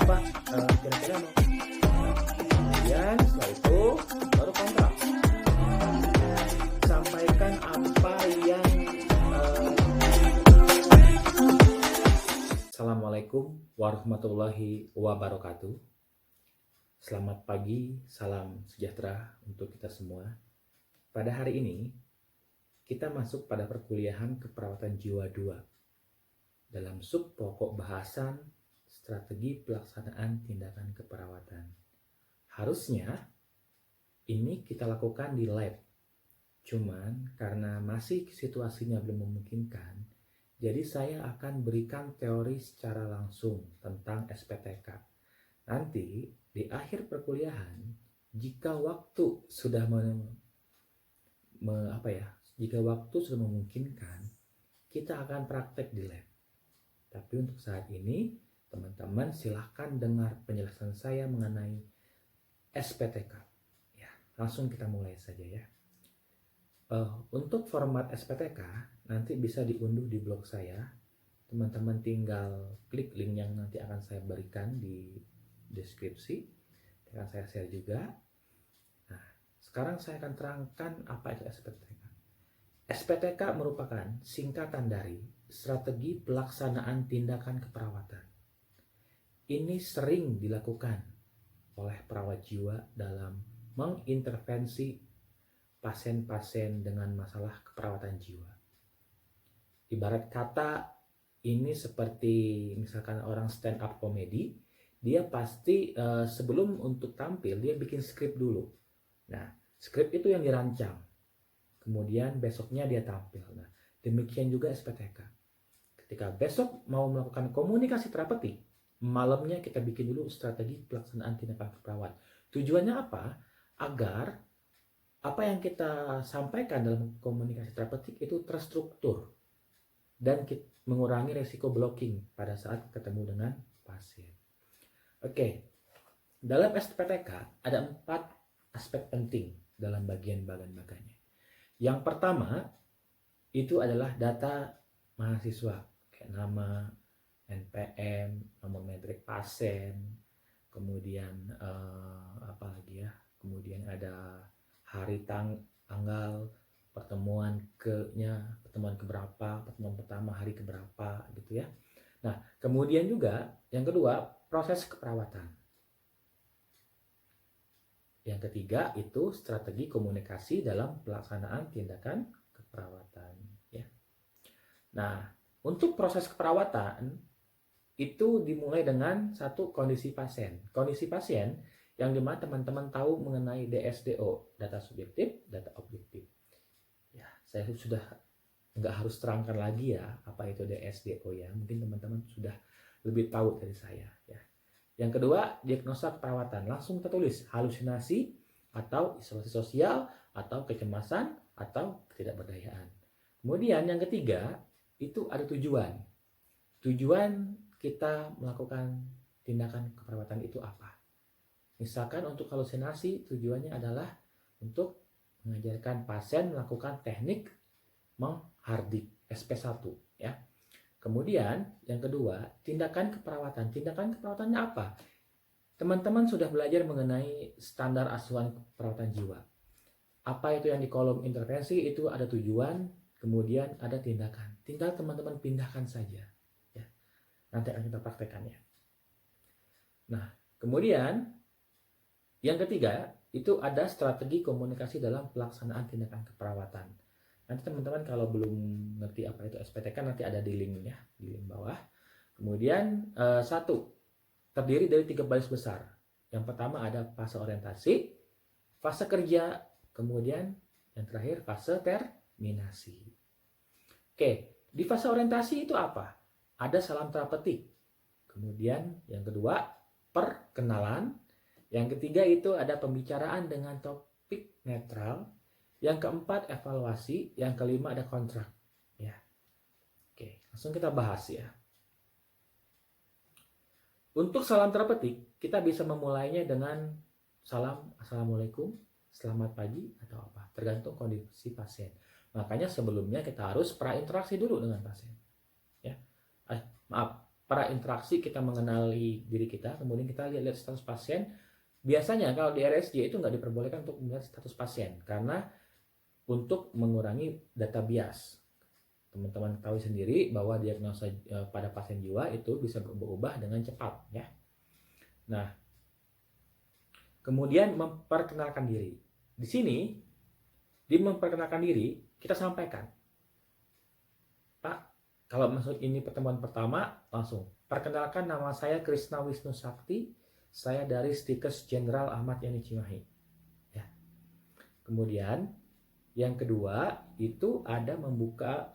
apa kira-kira mau. Kemudian setelah itu baru kontrak. Sampaikan apa yang Assalamualaikum warahmatullahi wabarakatuh. Selamat pagi, salam sejahtera untuk kita semua. Pada hari ini kita masuk pada perkuliahan keperawatan jiwa 2 dalam sub pokok bahasan strategi pelaksanaan tindakan keperawatan. Harusnya ini kita lakukan di lab. Cuman karena masih situasinya belum memungkinkan, jadi saya akan berikan teori secara langsung tentang SPTK. Nanti di akhir perkuliahan, jika waktu sudah memungkinkan, kita akan praktek di lab. Tapi untuk saat ini, teman-teman silahkan dengar penjelasan saya mengenai SPTK. Ya, langsung kita mulai saja ya. Untuk format SPTK nanti bisa diunduh di blog saya. Teman-teman tinggal klik link yang nanti akan saya berikan di deskripsi. Akan saya share juga. Nah, sekarang saya akan terangkan apa itu SPTK. SPTK merupakan singkatan dari Strategi Pelaksanaan Tindakan Keperawatan. Ini sering dilakukan oleh perawat jiwa dalam mengintervensi pasien-pasien dengan masalah keperawatan jiwa. Ibarat kata, ini seperti misalkan orang stand up comedy, dia pasti sebelum untuk tampil, dia bikin skrip dulu. Nah, skrip itu yang dirancang. Kemudian besoknya dia tampil. Nah, demikian juga SPTK. Ketika besok mau melakukan komunikasi terapeutik, malamnya kita bikin dulu strategi pelaksanaan tindakan keperawat. Tujuannya apa? Agar apa yang kita sampaikan dalam komunikasi terapeutik itu terstruktur dan mengurangi resiko blocking pada saat ketemu dengan pasien. Oke, dalam SPTK ada 4 aspek penting dalam bagian-bagiannya. Yang pertama itu adalah data mahasiswa, kayak nama, NPM, nomor metrik pasien, kemudian kemudian ada hari tanggal pertemuan pertemuan keberapa, pertemuan pertama hari keberapa gitu ya. Nah, kemudian juga yang kedua proses keperawatan. Yang ketiga itu strategi komunikasi dalam pelaksanaan tindakan keperawatan ya. Nah, untuk proses keperawatan itu dimulai dengan satu kondisi pasien. Kondisi pasien yang dimana teman-teman tahu mengenai DSDO, data subjektif, data objektif. Ya, saya sudah nggak harus terangkan lagi ya apa itu DSDO ya. Mungkin teman-teman sudah lebih tahu dari saya ya. Yang kedua, diagnosa keperawatan. Langsung kita tulis halusinasi atau isolasi sosial atau kecemasan atau ketidakberdayaan. Kemudian yang ketiga, itu ada tujuan. Tujuan kita melakukan tindakan keperawatan itu apa? Misalkan untuk halusinasi, tujuannya adalah untuk mengajarkan pasien melakukan teknik menghardik SP1 ya. Kemudian yang kedua, tindakan keperawatan. Tindakan keperawatannya apa? Teman-teman sudah belajar mengenai standar asuhan keperawatan jiwa. Apa itu yang di kolom intervensi? Itu ada tujuan, kemudian ada tindakan. Tinggal teman-teman pindahkan saja. Ya. Nanti akan kita praktekannya. Nah, kemudian yang ketiga, itu ada strategi komunikasi dalam pelaksanaan tindakan keperawatan. Nanti teman-teman kalau belum ngerti apa itu SPTK nanti ada di link ya, di link bawah. Kemudian terdiri dari 3 baris besar. Yang pertama ada fase orientasi, fase kerja, kemudian yang terakhir fase terminasi. Oke, di fase orientasi itu apa? Ada salam terapeutik. Kemudian yang kedua perkenalan, yang ketiga itu ada pembicaraan dengan topik netral. Yang keempat evaluasi, yang kelima ada kontrak. Ya. Oke, langsung kita bahas ya. Untuk salam terapeutik, kita bisa memulainya dengan salam assalamualaikum, selamat pagi atau apa, tergantung kondisi pasien. Makanya sebelumnya kita harus prainteraksi dulu dengan pasien. Ya. interaksi kita mengenali diri kita, kemudian kita lihat status pasien. Biasanya kalau di RSJ itu nggak diperbolehkan untuk melihat status pasien karena untuk mengurangi data bias. Teman-teman tahu sendiri bahwa diagnosa pada pasien jiwa itu bisa berubah dengan cepat ya. Nah, kemudian memperkenalkan diri. Di sini di memperkenalkan diri kita sampaikan, Pak, kalau masuk ini pertemuan pertama langsung perkenalkan, nama saya Krishna Wisnu Sakti, saya dari Stikes Jenderal Ahmad Yani Cimahi ya. Kemudian yang kedua itu ada membuka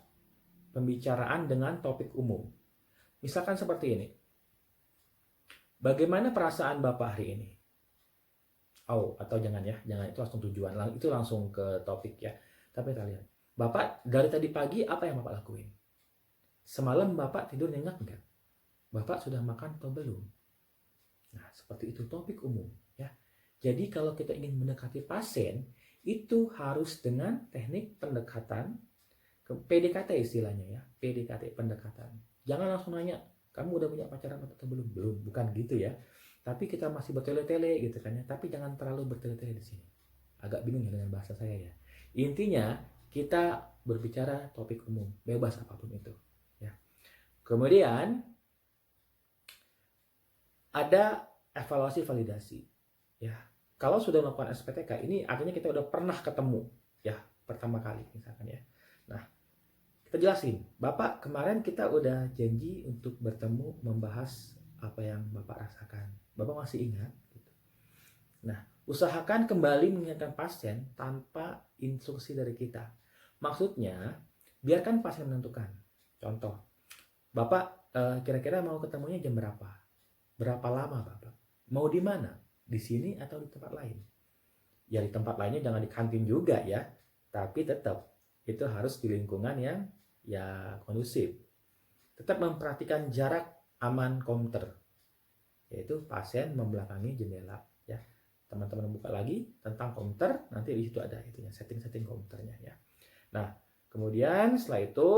pembicaraan dengan topik umum. Misalkan seperti ini. Bagaimana perasaan Bapak hari ini? Oh, atau jangan ya, jangan, itu langsung tujuan, itu langsung ke topik ya. Tapi kita lihat, Bapak dari tadi pagi apa yang Bapak lakuin? Semalam Bapak tidur nyenyak enggak? Bapak sudah makan atau belum? Nah, seperti itu topik umum ya. Jadi kalau kita ingin mendekati pasien, itu harus dengan teknik pendekatan PDKT istilahnya ya, PDKT, pendekatan. Jangan langsung nanya, kamu udah punya pacar atau belum? Belum, bukan gitu ya. Tapi kita masih bertele-tele gitu kan ya. Tapi jangan terlalu bertele-tele di sini. Agak bingung ya dengan bahasa saya ya. Intinya kita berbicara topik umum, bebas apapun itu ya. Kemudian ada evaluasi validasi ya. Kalau sudah melakukan SPTK ini artinya kita udah pernah ketemu ya pertama kali misalkan ya. Nah, kita jelasin, Bapak kemarin kita udah janji untuk bertemu membahas apa yang Bapak rasakan. Bapak masih ingat? Gitu. Nah, usahakan kembali mengingatkan pasien tanpa instruksi dari kita. Maksudnya, biarkan pasien menentukan. Contoh, Bapak kira-kira mau ketemunya jam berapa? Berapa lama Bapak? Mau di mana? Di sini atau di tempat lain? Ya di tempat lainnya jangan di kantin juga ya, tapi tetap itu harus di lingkungan yang ya kondusif. Tetap memperhatikan jarak aman counter, yaitu pasien membelakangi jendela ya. Teman-teman buka lagi tentang counter, nanti di situ ada itunya, setting-setting counternya ya. Nah, kemudian setelah itu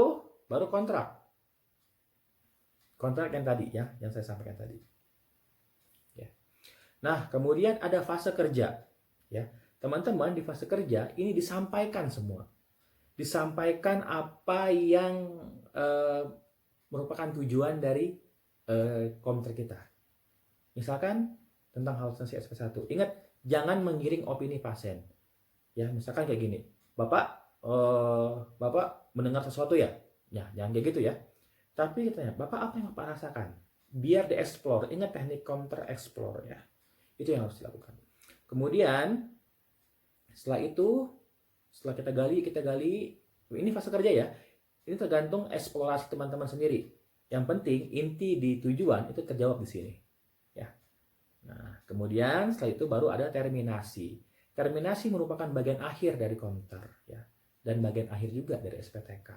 baru kontrak. Kontrak yang tadi ya, yang saya sampaikan tadi. Ya. Nah, kemudian ada fase kerja ya. Teman-teman di fase kerja ini disampaikan semua. Disampaikan apa yang merupakan tujuan dari komputer kita. Misalkan tentang halusinasi SP1. Ingat, jangan menggiring opini pasien. Ya, misalkan kayak gini. Bapak mendengar sesuatu ya? Ya, jangan kayak gitu ya. Tapi kita tanya, Bapak apa yang Bapak rasakan? Biar di-explore. Ingat teknik counter explore ya. Itu yang harus dilakukan. Kemudian setelah itu, setelah kita gali, ini fase kerja ya. Ini tergantung eksplorasi teman-teman sendiri. Yang penting inti di tujuan itu terjawab di sini. Ya. Nah, kemudian setelah itu baru ada terminasi. Terminasi merupakan bagian akhir dari counter ya, dan bagian akhir juga dari SPTK.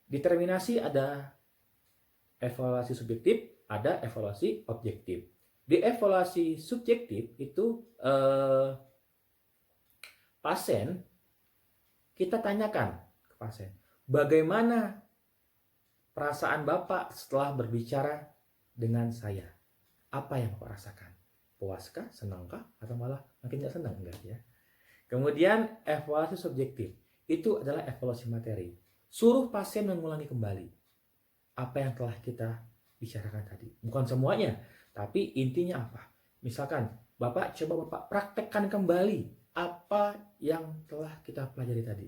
Di terminasi ada evaluasi subjektif, ada evaluasi objektif. Di evaluasi subjektif itu pasien, kita tanyakan ke pasien, bagaimana perasaan Bapak setelah berbicara dengan saya? Apa yang Bapak rasakan? Puaskah, senangkah, atau malah makin tidak senang? Enggak ya. Kemudian evaluasi subjektif, itu adalah evaluasi materi. Suruh pasien mengulangi kembali apa yang telah kita bicarakan tadi. Bukan semuanya, tapi intinya apa? Misalkan, Bapak coba Bapak praktekkan kembali apa yang telah kita pelajari tadi.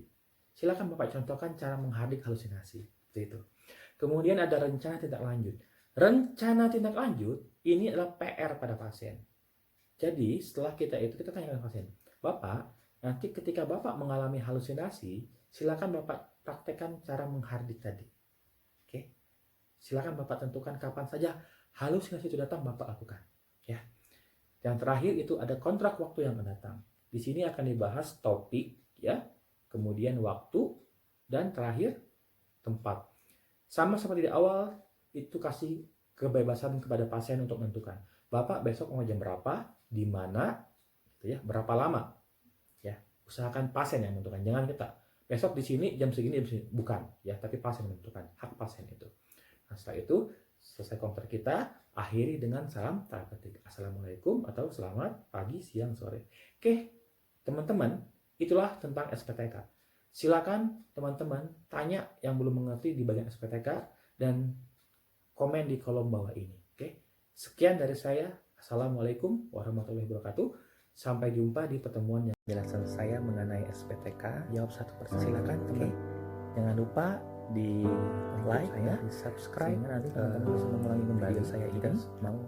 Silakan Bapak contohkan cara menghardik halusinasi. Itu. Kemudian ada rencana tindak lanjut. Rencana tindak lanjut ini adalah PR pada pasien. Jadi setelah kita tanya ke pasien, Bapak, nanti ketika Bapak mengalami halusinasi, silakan Bapak praktekkan cara menghardik tadi. Oke? Silakan Bapak tentukan kapan saja halusinasi itu datang, Bapak lakukan. Ya. Yang terakhir itu ada kontrak waktu yang akan datang. Di sini akan dibahas topik ya, kemudian waktu, dan terakhir tempat. Sama seperti di awal, itu kasih kebebasan kepada pasien untuk menentukan. Bapak besok mau jam berapa, di mana, gitu ya, berapa lama. Ya, usahakan pasien yang menentukan, jangan kita. Besok di sini jam segini, bukan ya, tapi pasien menentukan, hak pasien itu. Nah, setelah itu selesai komputer kita, akhiri dengan salam terapeutik. Assalamualaikum atau selamat pagi, siang, sore. Oke, teman-teman, itulah tentang SPTK. Silakan teman-teman tanya yang belum mengerti di bagian SPTK dan komen di kolom bawah ini. Oke, sekian dari saya. Assalamualaikum warahmatullahi wabarakatuh. Sampai jumpa di pertemuan yang penjelasan saya mengenai SPTK. Jawab satu persatu. Silakan teman. Jangan lupa di like, di subscribe, sehingga nanti teman-teman bisa mengulangi kembali saya ini mau